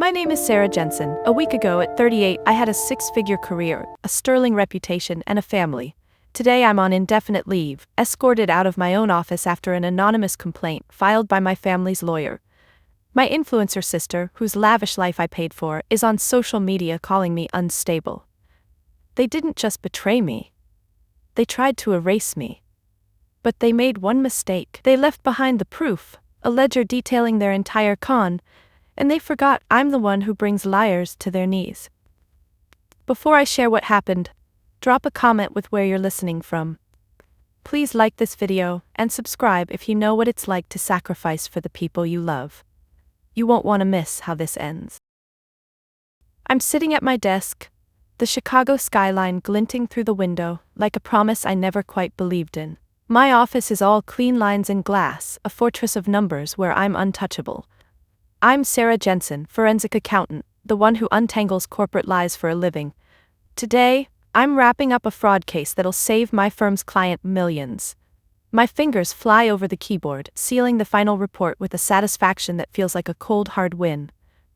My name is Sarah Jensen. A week ago, at 38, I had a six-figure career, a sterling reputation, and a family. Today I'm on indefinite leave, escorted out of my own office after an anonymous complaint filed by my family's lawyer. My influencer sister, whose lavish life I paid for, is on social media calling me unstable. They didn't just betray me. They tried to erase me. But they made one mistake. They left behind the proof, a ledger detailing their entire con, and they forgot I'm the one who brings liars to their knees. Before I share what happened, drop a comment with where you're listening from. Please like this video and subscribe if you know what it's like to sacrifice for the people you love. You won't want to miss how this ends. I'm sitting at my desk, the Chicago skyline glinting through the window like a promise I never quite believed in. My office is all clean lines and glass, a fortress of numbers where I'm untouchable. I'm Sarah Jensen, forensic accountant, the one who untangles corporate lies for a living. Today, I'm wrapping up a fraud case that'll save my firm's client millions. My fingers fly over the keyboard, sealing the final report with a satisfaction that feels like a cold hard win.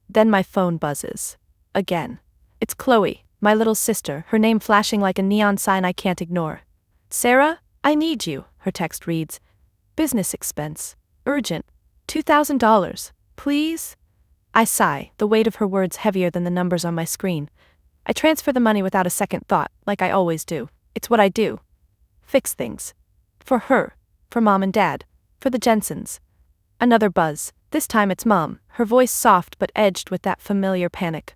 Then my phone buzzes. Again. It's Chloe, my little sister, her name flashing like a neon sign I can't ignore. "Sarah, I need you," her text reads. "Business expense. Urgent. $2,000. Please?" I sigh, the weight of her words heavier than the numbers on my screen. I transfer the money without a second thought, like I always do. It's what I do. Fix things. For her. For Mom and Dad. For the Jensens. Another buzz. This time it's Mom, her voice soft but edged with that familiar panic.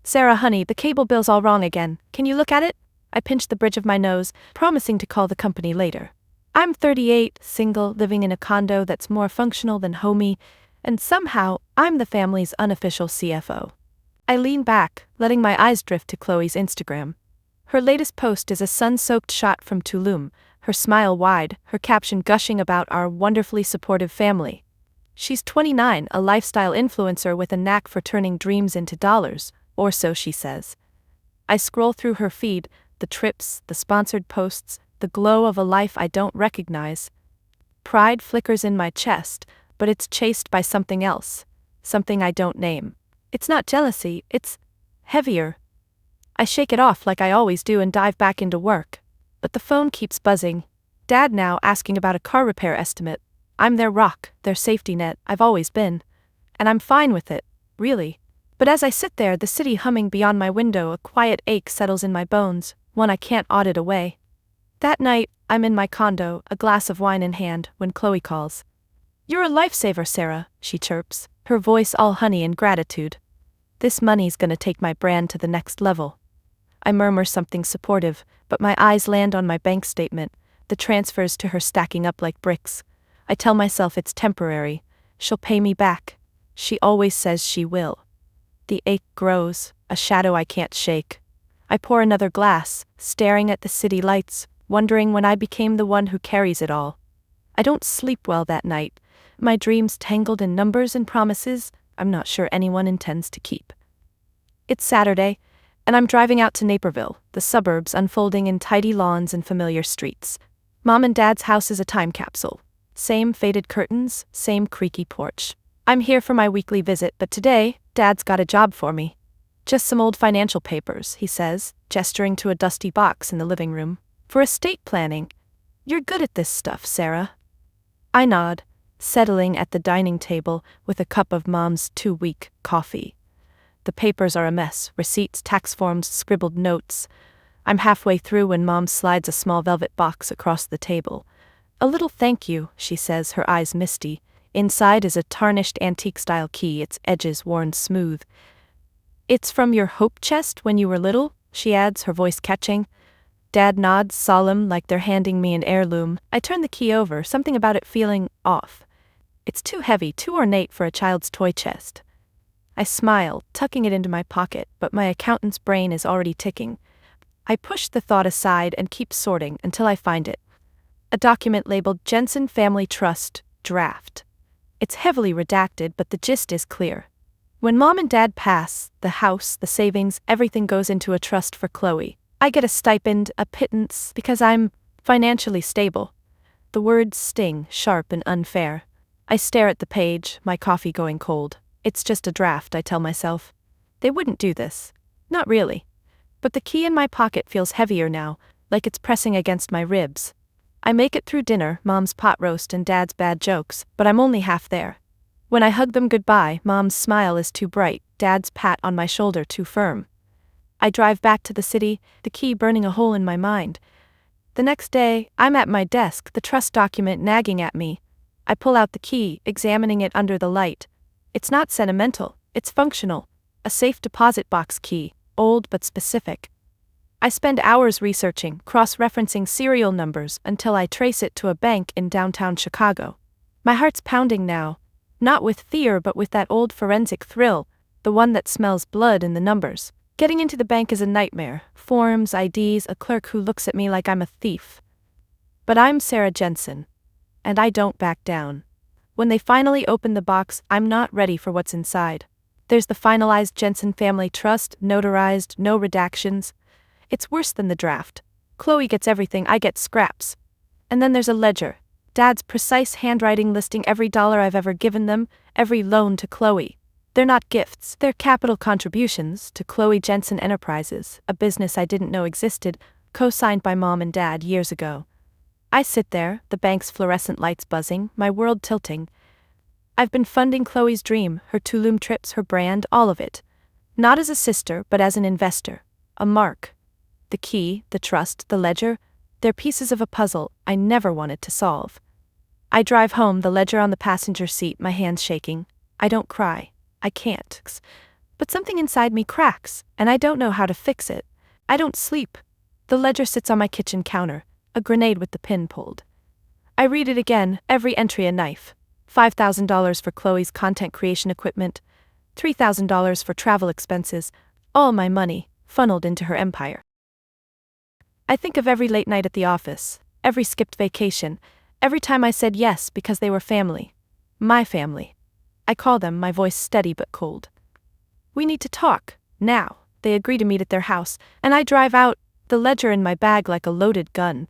"Sarah, honey, the cable bill's all wrong again. Can you look at it?" I pinch the bridge of my nose, promising to call the company later. I'm 38, single, living in a condo that's more functional than homey, and somehow, I'm the family's unofficial CFO. I lean back, letting my eyes drift to Chloe's Instagram. Her latest post is a sun-soaked shot from Tulum, her smile wide, her caption gushing about our wonderfully supportive family. She's 29, a lifestyle influencer with a knack for turning dreams into dollars, or so she says. I scroll through her feed, the trips, the sponsored posts, the glow of a life I don't recognize. Pride flickers in my chest, but it's chased by something else, something I don't name. It's not jealousy, it's heavier. I shake it off like I always do and dive back into work. But the phone keeps buzzing. Dad now asking about a car repair estimate. I'm their rock, their safety net, I've always been. And I'm fine with it, really. But as I sit there, the city humming beyond my window, a quiet ache settles in my bones, one I can't audit away. That night, I'm in my condo, a glass of wine in hand, when Chloe calls. "You're a lifesaver, Sarah," she chirps, her voice all honey and gratitude. "This money's gonna take my brand to the next level." I murmur something supportive, but my eyes land on my bank statement, the transfers to her stacking up like bricks. I tell myself it's temporary. She'll pay me back. She always says she will. The ache grows, a shadow I can't shake. I pour another glass, staring at the city lights, wondering when I became the one who carries it all. I don't sleep well that night, my dreams tangled in numbers and promises I'm not sure anyone intends to keep. It's Saturday, and I'm driving out to Naperville, the suburbs unfolding in tidy lawns and familiar streets. Mom and Dad's house is a time capsule. Same faded curtains, same creaky porch. I'm here for my weekly visit, but today, Dad's got a job for me. "Just some old financial papers," he says, gesturing to a dusty box in the living room. "For estate planning. You're good at this stuff, Sarah." I nod, settling at the dining table with a cup of Mom's too-weak coffee. The papers are a mess, receipts, tax forms, scribbled notes. I'm halfway through when Mom slides a small velvet box across the table. "A little thank you," she says, her eyes misty. Inside is a tarnished antique-style key, its edges worn smooth. "It's from your hope chest when you were little?" she adds, her voice catching. Dad nods, solemn, like they're handing me an heirloom. I turn the key over, something about it feeling off. It's too heavy, too ornate for a child's toy chest. I smile, tucking it into my pocket, but my accountant's brain is already ticking. I push the thought aside and keep sorting until I find it. A document labeled Jensen Family Trust, Draft. It's heavily redacted, but the gist is clear. When Mom and Dad pass, the house, the savings, everything goes into a trust for Chloe. I get a stipend, a pittance, because I'm financially stable. The words sting, sharp and unfair. I stare at the page, my coffee going cold. It's just a draft, I tell myself. They wouldn't do this. Not really. But the key in my pocket feels heavier now, like it's pressing against my ribs. I make it through dinner, Mom's pot roast and Dad's bad jokes, but I'm only half there. When I hug them goodbye, Mom's smile is too bright, Dad's pat on my shoulder too firm. I drive back to the city, the key burning a hole in my mind. The next day, I'm at my desk, the trust document nagging at me. I pull out the key, examining it under the light. It's not sentimental, it's functional. A safe deposit box key, old but specific. I spend hours researching, cross-referencing serial numbers until I trace it to a bank in downtown Chicago. My heart's pounding now, not with fear but with that old forensic thrill, the one that smells blood in the numbers. Getting into the bank is a nightmare, forms, IDs, a clerk who looks at me like I'm a thief. But I'm Sarah Jensen, and I don't back down. When they finally open the box, I'm not ready for what's inside. There's the finalized Jensen family trust, notarized, no redactions. It's worse than the draft. Chloe gets everything, I get scraps. And then there's a ledger. Dad's precise handwriting listing every dollar I've ever given them, every loan to Chloe. They're not gifts, they're capital contributions to Chloe Jensen Enterprises, a business I didn't know existed, co-signed by Mom and Dad years ago. I sit there, the bank's fluorescent lights buzzing, my world tilting. I've been funding Chloe's dream, her Tulum trips, her brand, all of it. Not as a sister, but as an investor. A mark. The key, the trust, the ledger, they're pieces of a puzzle I never wanted to solve. I drive home, the ledger on the passenger seat, my hands shaking. I don't cry. I can't. But something inside me cracks, and I don't know how to fix it. I don't sleep. The ledger sits on my kitchen counter, a grenade with the pin pulled. I read it again, every entry a knife. $5,000 for Chloe's content creation equipment, $3,000 for travel expenses, all my money, funneled into her empire. I think of every late night at the office, every skipped vacation, every time I said yes because they were family. My family. I call them, my voice steady but cold. We need to talk, now. They agree to meet at their house, and I drive out, the ledger in my bag like a loaded gun.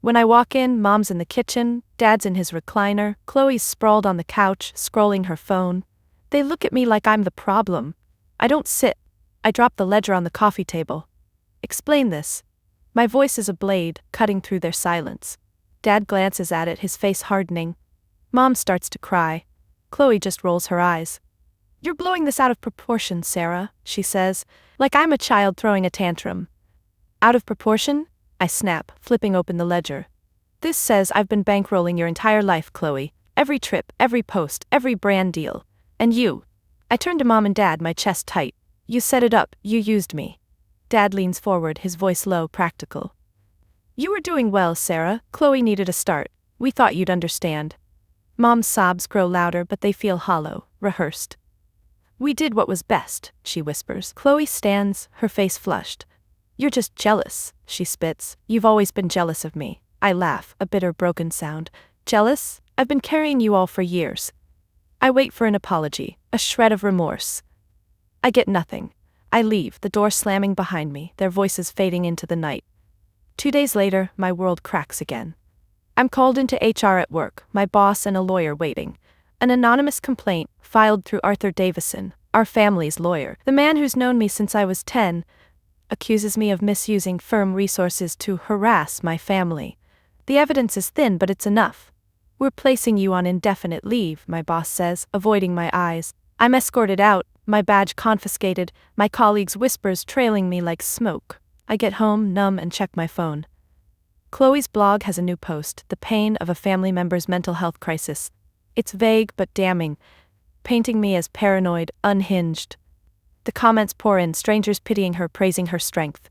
When I walk in, Mom's in the kitchen, Dad's in his recliner, Chloe's sprawled on the couch, scrolling her phone. They look at me like I'm the problem. I don't sit. I drop the ledger on the coffee table. Explain this. My voice is a blade, cutting through their silence. Dad glances at it, his face hardening. Mom starts to cry. Chloe just rolls her eyes. You're blowing this out of proportion, Sarah, she says, like I'm a child throwing a tantrum. Out of proportion? I snap, flipping open the ledger. This says I've been bankrolling your entire life, Chloe. Every trip, every post, every brand deal. And you. I turn to Mom and Dad, my chest tight. You set it up, you used me. Dad leans forward, his voice low, practical. You were doing well, Sarah. Chloe needed a start. We thought you'd understand. Mom's sobs grow louder, but they feel hollow, rehearsed. We did what was best, she whispers. Chloe stands, her face flushed. You're just jealous, she spits. You've always been jealous of me. I laugh, a bitter, broken sound. Jealous? I've been carrying you all for years. I wait for an apology, a shred of remorse. I get nothing. I leave, the door slamming behind me, their voices fading into the night. 2 days later, my world cracks again. I'm called into HR at work, my boss and a lawyer waiting. An anonymous complaint, filed through Arthur Davison, our family's lawyer, the man who's known me since I was 10, accuses me of misusing firm resources to harass my family. The evidence is thin, but it's enough. We're placing you on indefinite leave, my boss says, avoiding my eyes. I'm escorted out, my badge confiscated, my colleagues' whispers trailing me like smoke. I get home, numb, and check my phone. Chloe's blog has a new post, The Pain of a Family Member's Mental Health Crisis. It's vague but damning, painting me as paranoid, unhinged. The comments pour in, strangers pitying her, praising her strength.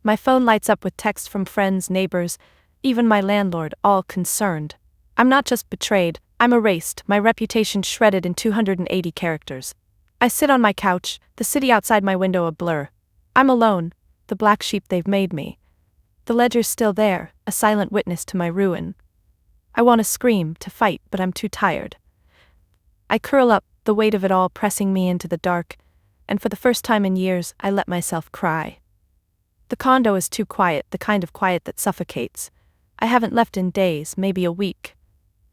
My phone lights up with texts from friends, neighbors, even my landlord, all concerned. I'm not just betrayed, I'm erased, my reputation shredded in 280 characters. I sit on my couch, the city outside my window a blur. I'm alone, the black sheep they've made me. The ledger's still there, a silent witness to my ruin. I want to scream, to fight, but I'm too tired. I curl up, the weight of it all pressing me into the dark, and for the first time in years, I let myself cry. The condo is too quiet, the kind of quiet that suffocates. I haven't left in days, maybe a week.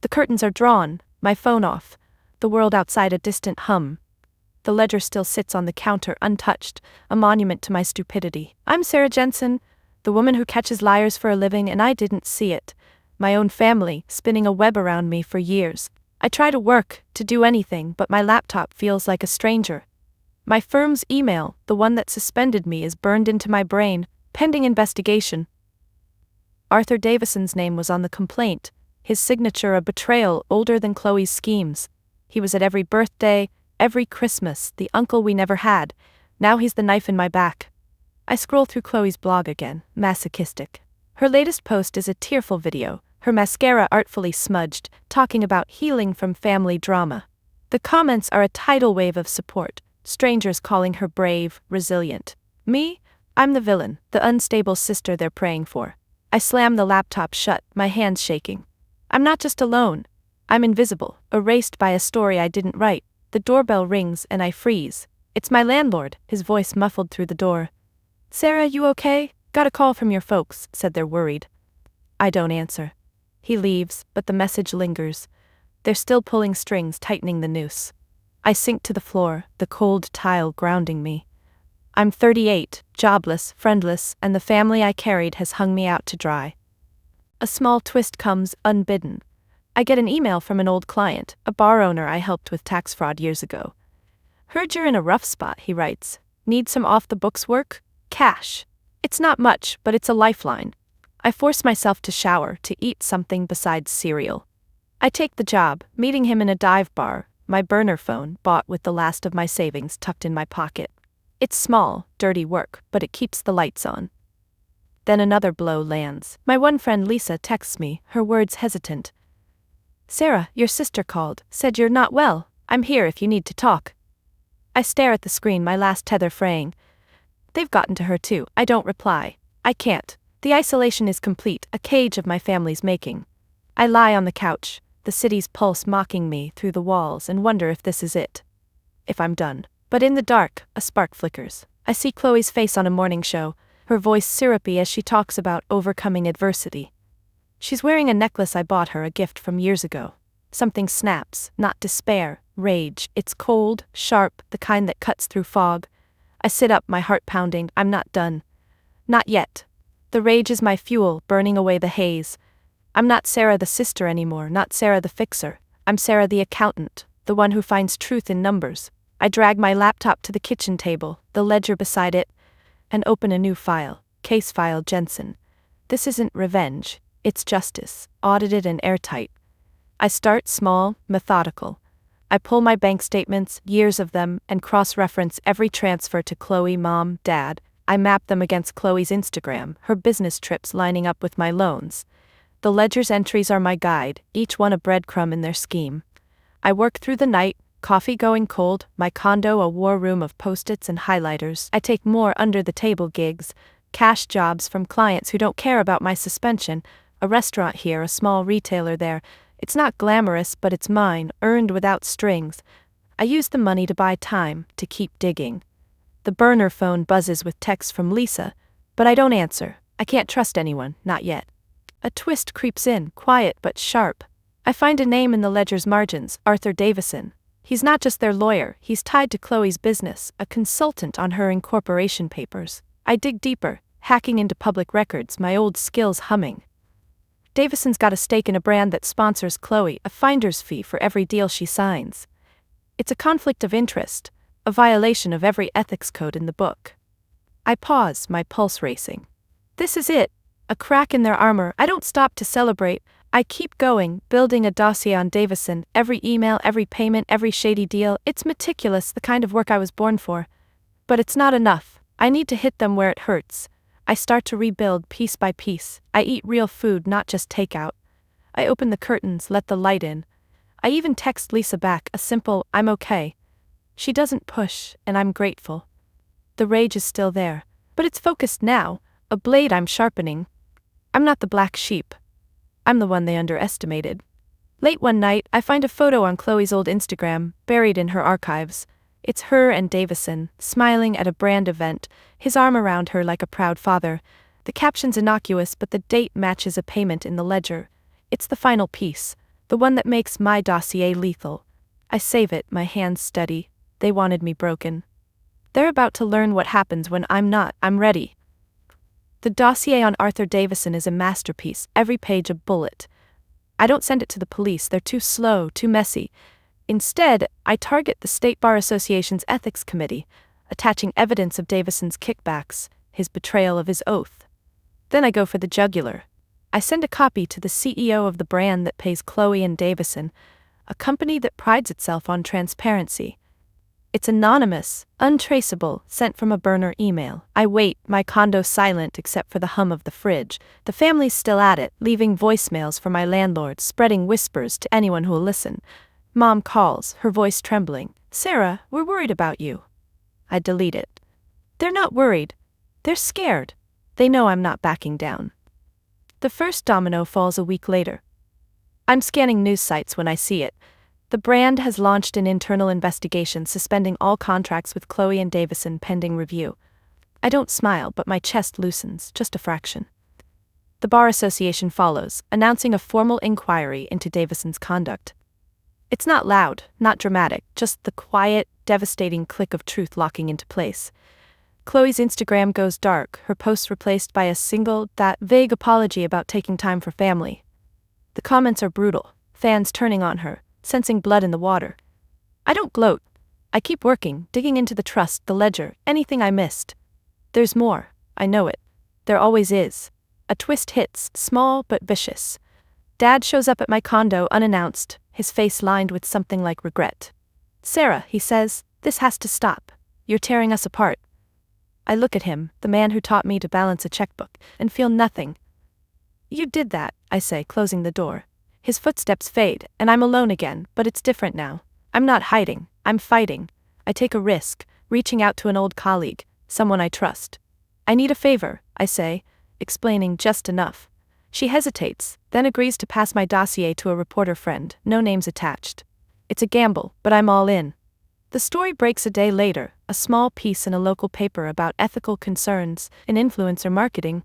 The curtains are drawn, my phone off, the world outside a distant hum. The ledger still sits on the counter untouched, a monument to my stupidity. I'm Sarah Jensen, the woman who catches liars for a living, and I didn't see it. My own family, spinning a web around me for years. I try to work, to do anything, but my laptop feels like a stranger. My firm's email, the one that suspended me, is burned into my brain, pending investigation. Arthur Davison's name was on the complaint, his signature a betrayal older than Chloe's schemes. He was at every birthday, every Christmas, the uncle we never had. Now he's the knife in my back. I scroll through Chloe's blog again, masochistic. Her latest post is a tearful video, her mascara artfully smudged, talking about healing from family drama. The comments are a tidal wave of support, strangers calling her brave, resilient. Me? I'm the villain, the unstable sister they're praying for. I slam the laptop shut, my hands shaking. I'm not just alone. I'm invisible, erased by a story I didn't write. The doorbell rings and I freeze. It's my landlord, his voice muffled through the door. "Sarah, you okay? Got a call from your folks," said they're worried. I don't answer. He leaves, but the message lingers. They're still pulling strings, tightening the noose. I sink to the floor, the cold tile grounding me. I'm 38, jobless, friendless, and the family I carried has hung me out to dry. A small twist comes, unbidden. I get an email from an old client, a bar owner I helped with tax fraud years ago. "Heard you're in a rough spot," he writes. "Need some off-the-books work? Cash. It's not much, but it's a lifeline." I force myself to shower, to eat something besides cereal. I take the job, meeting him in a dive bar, my burner phone, bought with the last of my savings, tucked in my pocket. It's small, dirty work, but it keeps the lights on. Then another blow lands. My one friend Lisa texts me, her words hesitant. "Sarah, your sister called, said you're not well. I'm here if you need to talk." I stare at the screen, my last tether fraying. They've gotten to her too. I don't reply. I can't. The isolation is complete, a cage of my family's making. I lie on the couch, the city's pulse mocking me through the walls, and wonder if this is it. If I'm done. But in the dark, a spark flickers. I see Chloe's face on a morning show, her voice syrupy as she talks about overcoming adversity. She's wearing a necklace I bought her, a gift from years ago. Something snaps, not despair, rage. It's cold, sharp, the kind that cuts through fog. I sit up, my heart pounding. I'm not done. Not yet. The rage is my fuel, burning away the haze. I'm not Sarah the sister anymore, not Sarah the fixer. I'm Sarah the accountant, the one who finds truth in numbers. I drag my laptop to the kitchen table, the ledger beside it, and open a new file, case file Jensen. This isn't revenge, it's justice, audited and airtight. I start small, methodical. I pull my bank statements, years of them, and cross-reference every transfer to Chloe, mom, dad. I map them against Chloe's Instagram, her business trips lining up with my loans. The ledger's entries are my guide, each one a breadcrumb in their scheme. I work through the night, coffee going cold, my condo a war room of post-its and highlighters. I take more under-the-table gigs, cash jobs from clients who don't care about my suspension, a restaurant here, a small retailer there. It's not glamorous, but it's mine, earned without strings. I use the money to buy time, to keep digging. The burner phone buzzes with texts from Lisa, but I don't answer. I can't trust anyone, not yet. A twist creeps in, quiet but sharp. I find a name in the ledger's margins, Arthur Davison. He's not just their lawyer, he's tied to Chloe's business, a consultant on her incorporation papers. I dig deeper, hacking into public records, my old skills humming. Davison's got a stake in a brand that sponsors Chloe, a finder's fee for every deal she signs. It's a conflict of interest, a violation of every ethics code in the book. I pause, my pulse racing. This is it, a crack in their armor. I don't stop to celebrate. I keep going, building a dossier on Davison, every email, every payment, every shady deal. It's meticulous, the kind of work I was born for. But it's not enough. I need to hit them where it hurts. I start to rebuild piece by piece. I eat real food, not just takeout. I open the curtains, let the light in. I even text Lisa back, a simple, "I'm okay." She doesn't push, and I'm grateful. The rage is still there, but it's focused now, a blade I'm sharpening. I'm not the black sheep. I'm the one they underestimated. Late one night, I find a photo on Chloe's old Instagram, buried in her archives. It's her and Davison, smiling at a brand event, his arm around her like a proud father. The caption's innocuous, but the date matches a payment in the ledger. It's the final piece, the one that makes my dossier lethal. I save it, my hands steady. They wanted me broken. They're about to learn what happens when I'm not. I'm ready. The dossier on Arthur Davison is a masterpiece, every page a bullet. I don't send it to the police, they're too slow, too messy. Instead, I target the State Bar Association's Ethics Committee, attaching evidence of Davison's kickbacks, his betrayal of his oath. Then I go for the jugular. I send a copy to the CEO of the brand that pays Chloe and Davison, a company that prides itself on transparency. It's anonymous, untraceable, sent from a burner email. I wait, my condo silent except for the hum of the fridge. The family's still at it, leaving voicemails for my landlord, spreading whispers to anyone who'll listen. Mom calls, her voice trembling. "Sarah, we're worried about you." I delete it. They're not worried. They're scared. They know I'm not backing down. The first domino falls a week later. I'm scanning news sites when I see it. The brand has launched an internal investigation suspending all contracts with Chloe and Davison pending review. I don't smile, but my chest loosens, just a fraction. The Bar Association follows, announcing a formal inquiry into Davison's conduct. It's not loud, not dramatic, just the quiet, devastating click of truth locking into place. Chloe's Instagram goes dark, her posts replaced by a single, that vague apology about taking time for family. The comments are brutal, fans turning on her, sensing blood in the water. I don't gloat. I keep working, digging into the trust, the ledger, anything I missed. There's more, I know it. There always is. A twist hits, small but vicious. Dad shows up at my condo unannounced, his face lined with something like regret. "Sarah," he says, "this has to stop. You're tearing us apart." I look at him, the man who taught me to balance a checkbook, and feel nothing. "You did that," I say, closing the door. His footsteps fade, and I'm alone again, but it's different now. I'm not hiding, I'm fighting. I take a risk, reaching out to an old colleague, someone I trust. "I need a favor," I say, explaining just enough. She hesitates, then agrees to pass my dossier to a reporter friend, no names attached. It's a gamble, but I'm all in. The story breaks a day later, a small piece in a local paper about ethical concerns in influencer marketing.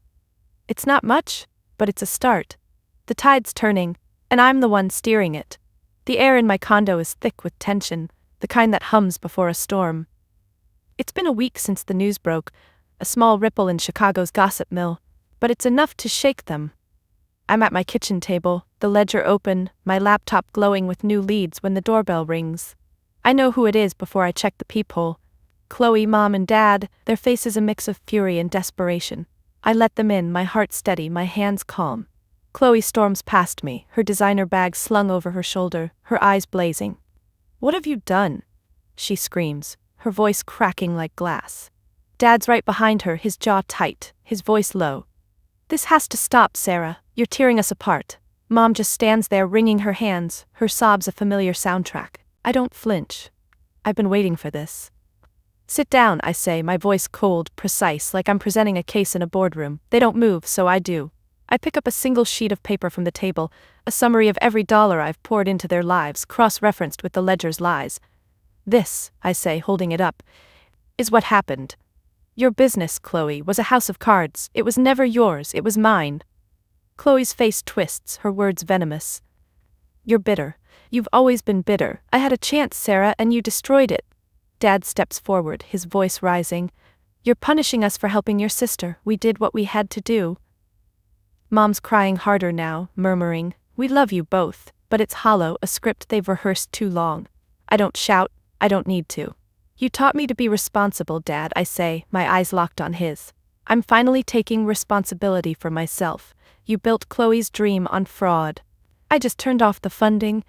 It's not much, but it's a start. The tide's turning, and I'm the one steering it. The air in my condo is thick with tension, the kind that hums before a storm. It's been a week since the news broke, a small ripple in Chicago's gossip mill, but it's enough to shake them. I'm at my kitchen table, the ledger open, my laptop glowing with new leads when the doorbell rings. I know who it is before I check the peephole. Chloe, Mom, and Dad, their faces a mix of fury and desperation. I let them in, my heart steady, my hands calm. Chloe storms past me, her designer bag slung over her shoulder, her eyes blazing. "What have you done?" she screams, her voice cracking like glass. Dad's right behind her, his jaw tight, his voice low. "This has to stop, Sarah. You're tearing us apart." Mom just stands there wringing her hands, her sobs a familiar soundtrack. I don't flinch. I've been waiting for this. "Sit down," I say, my voice cold, precise, like I'm presenting a case in a boardroom. They don't move, so I do. I pick up a single sheet of paper from the table, a summary of every dollar I've poured into their lives, cross-referenced with the ledger's lies. "This," I say, holding it up, "is what happened. Your business, Chloe, was a house of cards. It was never yours, it was mine." Chloe's face twists, her words venomous. "You're bitter. You've always been bitter. I had a chance, Sarah, and you destroyed it." Dad steps forward, his voice rising. "You're punishing us for helping your sister. We did what we had to do." Mom's crying harder now, murmuring, "We love you both, but it's hollow, a script they've rehearsed too long." I don't shout, I don't need to. "You taught me to be responsible, Dad," I say, my eyes locked on his. "I'm finally taking responsibility for myself. You built Chloe's dream on fraud. I just turned off the funding."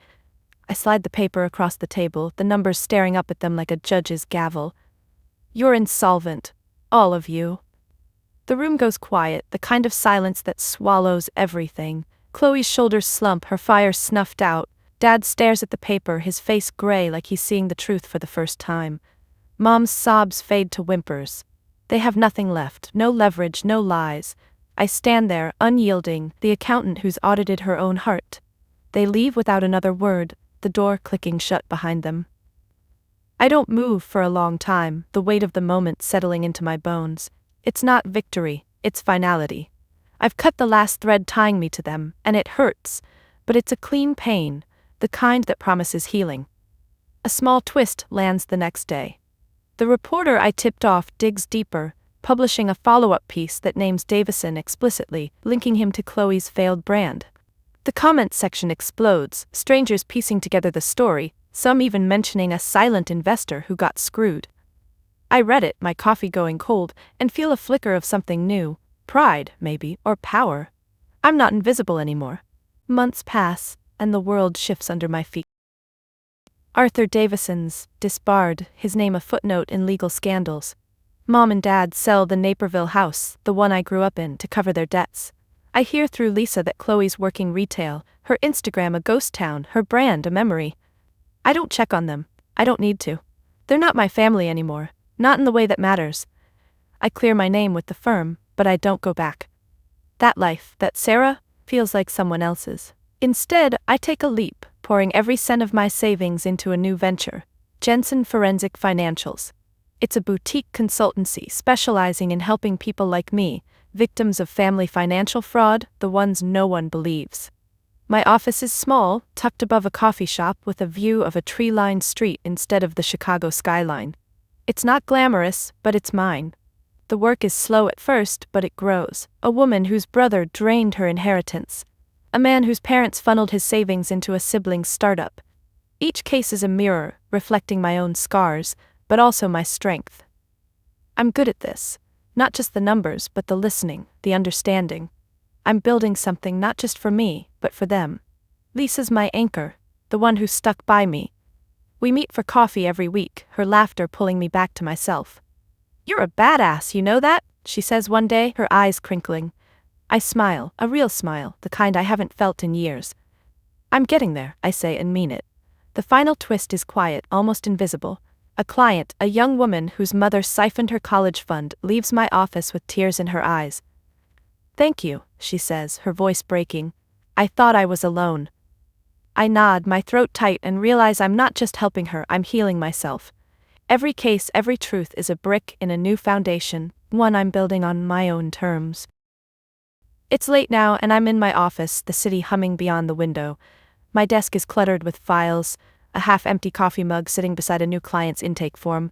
I slide the paper across the table, the numbers staring up at them like a judge's gavel. "You're insolvent. All of you." The room goes quiet, the kind of silence that swallows everything. Chloe's shoulders slump, her fire snuffed out. Dad stares at the paper, his face gray like he's seeing the truth for the first time. Mom's sobs fade to whimpers. They have nothing left, no leverage, no lies. I stand there, unyielding, the accountant who's audited her own heart. They leave without another word, the door clicking shut behind them. I don't move for a long time, the weight of the moment settling into my bones. It's not victory, it's finality. I've cut the last thread tying me to them, and it hurts, but it's a clean pain, the kind that promises healing. A small twist lands the next day. The reporter I tipped off digs deeper, publishing a follow-up piece that names Davison explicitly, linking him to Chloe's failed brand. The comment section explodes, strangers piecing together the story, some even mentioning a silent investor who got screwed. I read it, my coffee going cold, and feel a flicker of something new. Pride, maybe, or power. I'm not invisible anymore. Months pass, and the world shifts under my feet. Arthur Davison's disbarred, his name a footnote in legal scandals. Mom and Dad sell the Naperville house, the one I grew up in, to cover their debts. I hear through Lisa that Chloe's working retail, her Instagram a ghost town, her brand a memory. I don't check on them. I don't need to. They're not my family anymore, not in the way that matters. I clear my name with the firm, but I don't go back. That life, that Sarah, feels like someone else's. Instead, I take a leap, pouring every cent of my savings into a new venture, Jensen Forensic Financials. It's a boutique consultancy specializing in helping people like me, victims of family financial fraud, the ones no one believes. My office is small, tucked above a coffee shop with a view of a tree-lined street instead of the Chicago skyline. It's not glamorous, but it's mine. The work is slow at first, but it grows. A woman whose brother drained her inheritance. A man whose parents funneled his savings into a sibling's startup. Each case is a mirror, reflecting my own scars, but also my strength. I'm good at this. Not just the numbers, but the listening, the understanding. I'm building something not just for me, but for them. Lisa's my anchor, the one who stuck by me. We meet for coffee every week, her laughter pulling me back to myself. "You're a badass, you know that?" she says one day, her eyes crinkling. I smile, a real smile, the kind I haven't felt in years. I'm getting there, I say and mean it. The final twist is quiet, almost invisible. A client, a young woman whose mother siphoned her college fund, leaves my office with tears in her eyes. "Thank you," she says, her voice breaking. "I thought I was alone." I nod, my throat tight, and realize I'm not just helping her, I'm healing myself. Every case, every truth is a brick in a new foundation, one I'm building on my own terms. It's late now and I'm in my office, the city humming beyond the window. My desk is cluttered with files, a half-empty coffee mug sitting beside a new client's intake form.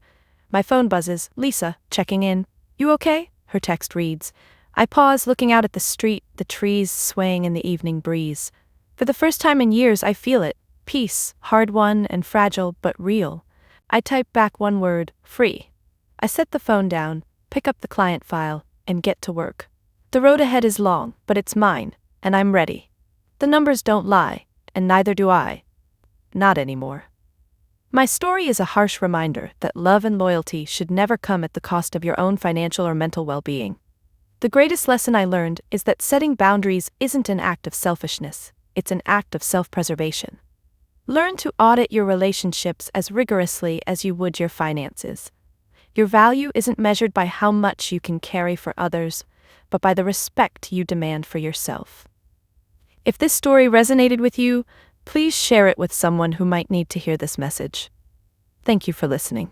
My phone buzzes, Lisa, checking in. "You okay?" her text reads. I pause, looking out at the street, the trees swaying in the evening breeze. For the first time in years I feel it, peace, hard-won and fragile but real. I type back one word, free. I set the phone down, pick up the client file, and get to work. The road ahead is long, but it's mine, and I'm ready. The numbers don't lie, and neither do I. Not anymore. My story is a harsh reminder that love and loyalty should never come at the cost of your own financial or mental well-being. The greatest lesson I learned is that setting boundaries isn't an act of selfishness, it's an act of self-preservation. Learn to audit your relationships as rigorously as you would your finances. Your value isn't measured by how much you can carry for others, but by the respect you demand for yourself. If this story resonated with you, please share it with someone who might need to hear this message. Thank you for listening.